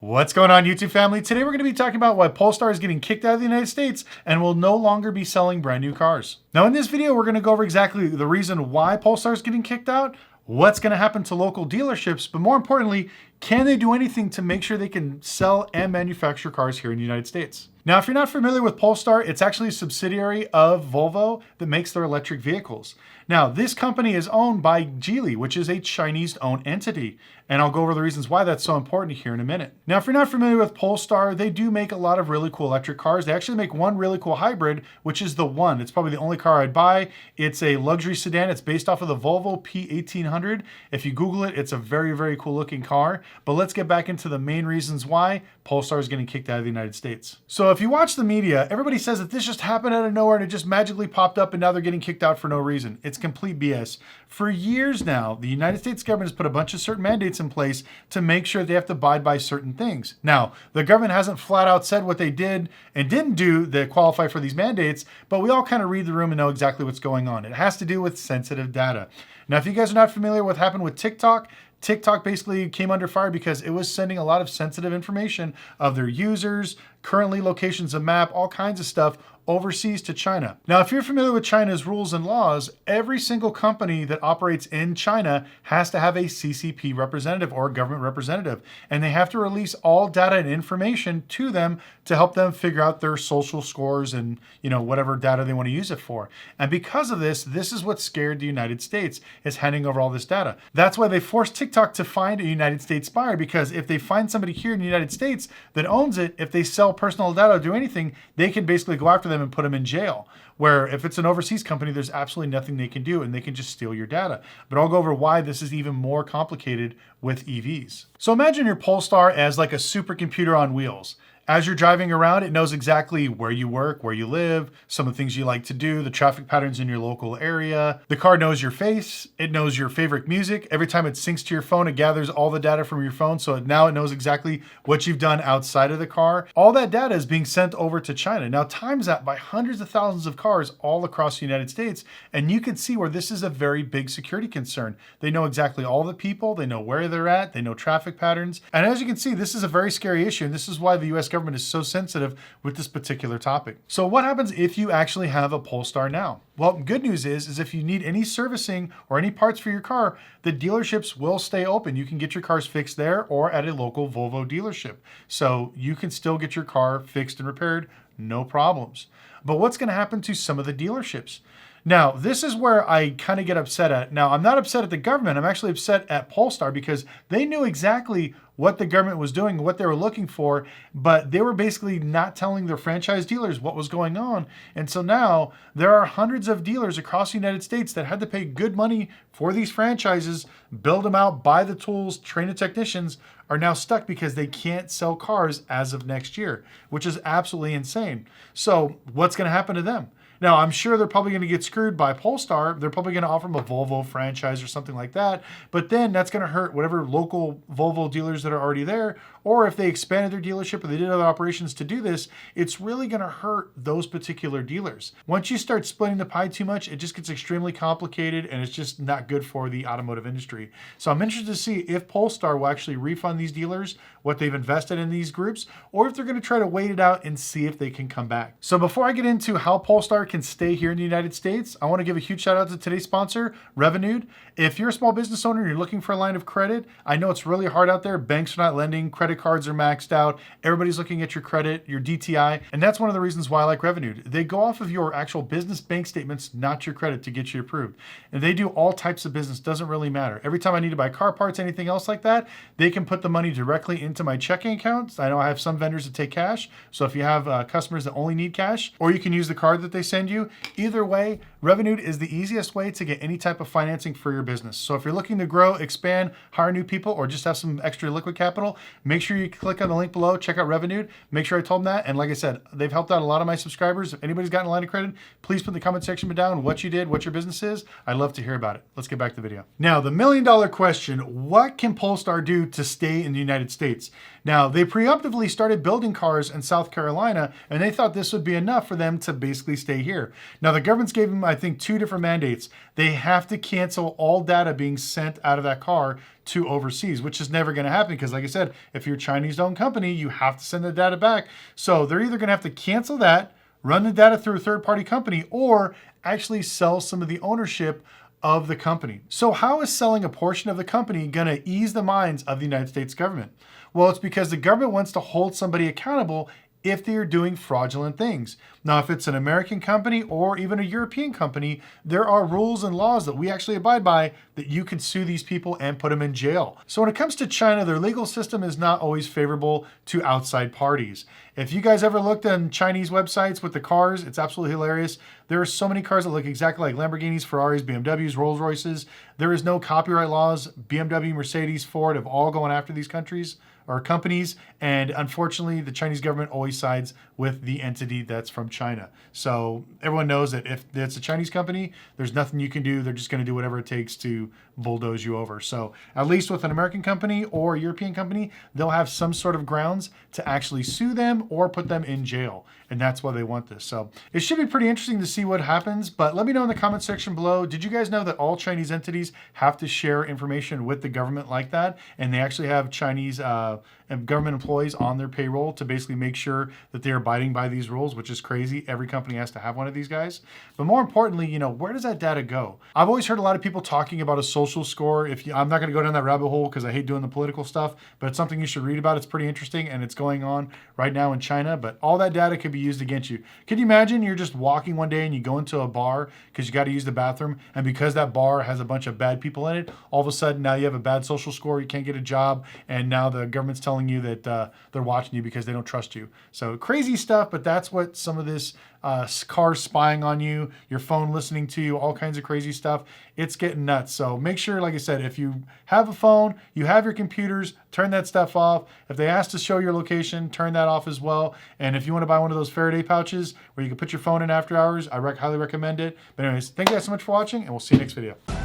What's going on, YouTube family? Today we're going to be talking about why Polestar is getting kicked out of the United States and will no longer be selling brand new cars. Now in this video, we're going to go over exactly the reason why Polestar is getting kicked out, what's going to happen to local dealerships, but more importantly, can they do anything to make sure they can sell and manufacture cars here in the United States? Now, if you're not familiar with Polestar, it's actually a subsidiary of Volvo that makes their electric vehicles. Now, this company is owned by Geely, which is a Chinese-owned entity. And I'll go over the reasons why that's so important here in a minute. Now, if you're not familiar with Polestar, they do make a lot of really cool electric cars. They actually make one really cool hybrid, which is the One. It's probably the only car I'd buy. It's a luxury sedan. It's based off of the Volvo P1800. If you Google it, it's a very, very cool looking car. But let's get back into the main reasons why Polestar is getting kicked out of the United States. So if you watch the media, everybody says that this just happened out of nowhere and it just magically popped up and now they're getting kicked out for no reason. It's complete BS. For years now, the United States government has put a bunch of certain mandates in place to make sure they have to abide by certain things. Now, the government hasn't flat out said what they did and didn't do that qualify for these mandates, but we all kind of read the room and know exactly what's going on. It has to do with sensitive data. Now, if you guys are not familiar with what happened with TikTok basically came under fire because it was sending a lot of sensitive information of their users, currently locations of map, all kinds of stuff overseas to China. Now, if you're familiar with China's rules and laws, every single company that operates in China has to have a CCP representative or government representative, and they have to release all data and information to them to help them figure out their social scores and, whatever data they want to use it for. And because of this is what scared the United States, is handing over all this data. That's why they forced TikTok to find a United States buyer, because if they find somebody here in the United States that owns it, if they sell personal data or do anything, they can basically go after them and put them in jail. Where if it's an overseas company, there's absolutely nothing they can do and they can just steal your data. But I'll go over why this is even more complicated with EVs. So imagine your Polestar as like a supercomputer on wheels. As you're driving around, it knows exactly where you work, where you live, some of the things you like to do, the traffic patterns in your local area. The car knows your face. It knows your favorite music. Every time it syncs to your phone, it gathers all the data from your phone. So now it knows exactly what you've done outside of the car. All that data is being sent over to China. Now times that by hundreds of thousands of cars all across the United States. And you can see where this is a very big security concern. They know exactly all the people. They know where they're at. They know traffic patterns. And as you can see, this is a very scary issue. And this is why the US government is so sensitive with this particular topic. So what happens if you actually have a Polestar now? Well, good news is if you need any servicing or any parts for your car, the dealerships will stay open. You can get your cars fixed there or at a local Volvo dealership. So you can still get your car fixed and repaired, no problems. But what's going to happen to some of the dealerships? Now, this is where I kind of get upset at. Now, I'm not upset at the government. I'm actually upset at Polestar because they knew exactly what the government was doing, what they were looking for, but they were basically not telling their franchise dealers what was going on. And so now there are hundreds of dealers across the United States that had to pay good money for these franchises, build them out, buy the tools, train the technicians, are now stuck because they can't sell cars as of next year, which is absolutely insane. So what's going to happen to them? Now, I'm sure they're probably going to get screwed by Polestar. They're probably going to offer them a Volvo franchise or something like that. But then that's going to hurt whatever local Volvo dealers that are already there. Or if they expanded their dealership or they did other operations to do this, it's really going to hurt those particular dealers. Once you start splitting the pie too much, it just gets extremely complicated and it's just not good for the automotive industry. So I'm interested to see if Polestar will actually refund these dealers what they've invested in these groups, or if they're going to try to wait it out and see if they can come back. So before I get into how Polestar can stay here in the United States, I want to give a huge shout out to today's sponsor, Revenued. If you're a small business owner and you're looking for a line of credit, I know it's really hard out there. Banks are not lending, credit cards are maxed out, everybody's looking at your credit, your DTI, and that's one of the reasons why I like Revenued. They go off of your actual business bank statements, not your credit, to get you approved. And they do all types of business, doesn't really matter. Every time I need to buy car parts, anything else like that, they can put the money directly into my checking accounts. I know I have some vendors that take cash, so if you have customers that only need cash, or you can use the card that they send you, either way, Revenued is the easiest way to get any type of financing for your business. So if you're looking to grow, expand, hire new people, or just have some extra liquid capital, make sure you click on the link below, check out Revenued, make sure I told them that. And like I said, they've helped out a lot of my subscribers. If anybody's gotten a line of credit, please put in the comment section down what you did, what your business is. I'd love to hear about it. Let's get back to the video. Now, the million-dollar question, what can Polestar do to stay in the United States? Now, they preemptively started building cars in South Carolina, and they thought this would be enough for them to basically stay here. Now, the government's gave them, I think, 2 different mandates. They have to cancel all data being sent out of that car to overseas, which is never going to happen because, like I said, if you're a Chinese-owned company, you have to send the data back. So they're either going to have to cancel that, run the data through a third-party company, or actually sell some of the ownership of the company. So how is selling a portion of the company going to ease the minds of the United States government? Well, it's because the government wants to hold somebody accountable if they are doing fraudulent things. Now, if it's an American company or even a European company, there are rules and laws that we actually abide by that you can sue these people and put them in jail. So when it comes to China, their legal system is not always favorable to outside parties. If you guys ever looked on Chinese websites with the cars, it's absolutely hilarious. There are so many cars that look exactly like Lamborghinis, Ferraris, BMWs, Rolls Royces. There is no copyright laws. BMW, Mercedes, Ford have all gone after these countries or companies, and unfortunately the Chinese government always sides with the entity that's from China. So everyone knows that if it's a Chinese company, there's nothing you can do. They're just going to do whatever it takes to bulldoze you over. So at least with an American company or a European company, they'll have some sort of grounds to actually sue them or put them in jail, and that's why they want this. So it should be pretty interesting to see what happens, but let me know in the comment section below. Did you guys know that all Chinese entities have to share information with the government like that, and they actually have Chinese government employees on their payroll to basically make sure that they're abiding by these rules, which is crazy. Every company has to have one of these guys. But more importantly, where does that data go? I've always heard a lot of people talking about a social score. I'm not going to go down that rabbit hole because I hate doing the political stuff, but it's something you should read about. It's pretty interesting, and it's going on right now in China, but all that data could be used against you. Can you imagine you're just walking one day and you go into a bar because you got to use the bathroom, and because that bar has a bunch of bad people in it, all of a sudden now you have a bad social score, you can't get a job, and now the government's telling you that they're watching you because they don't trust you. So crazy stuff, but that's what some of this car spying on you, your phone listening to you, all kinds of crazy stuff. It's getting nuts. So make sure, like I said, if you have a phone, you have your computers, turn that stuff off. If they ask to show your location, turn that off as well. And if you want to buy one of those Faraday pouches where you can put your phone in after hours, I highly recommend it. But anyways, thank you guys so much for watching, and we'll see you next video.